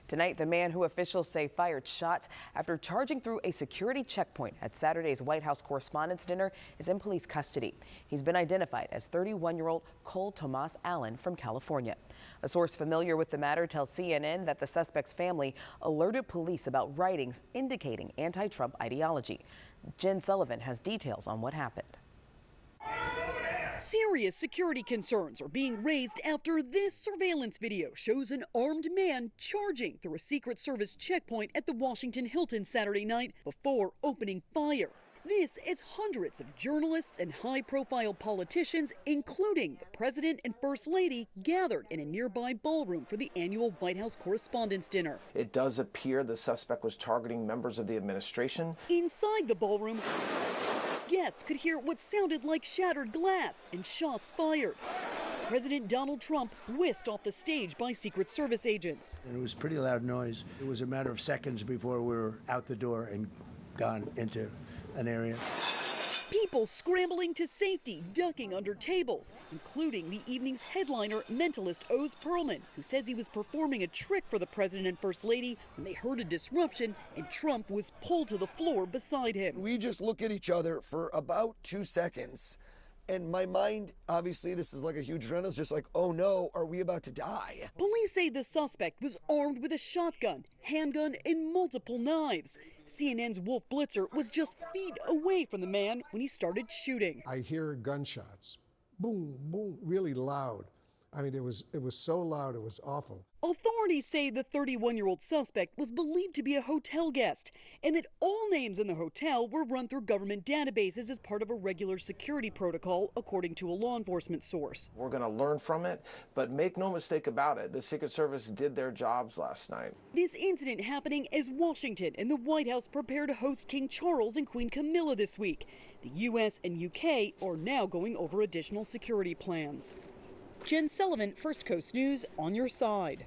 Tonight, the man who officials say fired shots after charging through a security checkpoint at Saturday's White House Correspondents' dinner is in police custody. He's been identified as 31-year-old Tomas Allen from California. A source familiar with the matter tells CNN that the suspect's family alerted police about writings indicating anti-Trump ideology. Jen Sullivan has details on what happened. Serious security concerns are being raised after this surveillance video shows an armed man charging through a Secret Service checkpoint at the Washington Hilton Saturday night before opening fire. This as hundreds of journalists and high-profile politicians, including the president and first lady, gathered in a nearby ballroom for the annual White House Correspondents' dinner. It does appear the suspect was targeting members of the administration. Inside the ballroom, guests could hear what sounded like shattered glass and shots fired. President Donald Trump whisked off the stage by Secret Service agents. It was pretty loud noise. It was a matter of seconds before we were out the door and gone into an area. People scrambling to safety, ducking under tables, including the evening's headliner, mentalist Oz Perlman, who says he was performing a trick for the president and first lady when they heard a disruption and Trump was pulled to the floor beside him. We just look at each other for about 2 seconds. And my mind, obviously, this is like a huge adrenaline, it's just like, oh no, are we about to die? Police say the suspect was armed with a shotgun, handgun, and multiple knives. CNN's Wolf Blitzer was just feet away from the man when he started shooting. I hear gunshots, boom, boom, really loud. I mean, it was so loud, it was awful. Authorities say the 31-year-old suspect was believed to be a hotel guest and that all names in the hotel were run through government databases as part of a regular security protocol, according to a law enforcement source. We're going to learn from it, but make no mistake about it, the Secret Service did their jobs last night. This incident happening as Washington and the White House prepare to host King Charles and Queen Camilla this week. The U.S. and U.K. are now going over additional security plans. Jen Sullivan, First Coast News, on your side.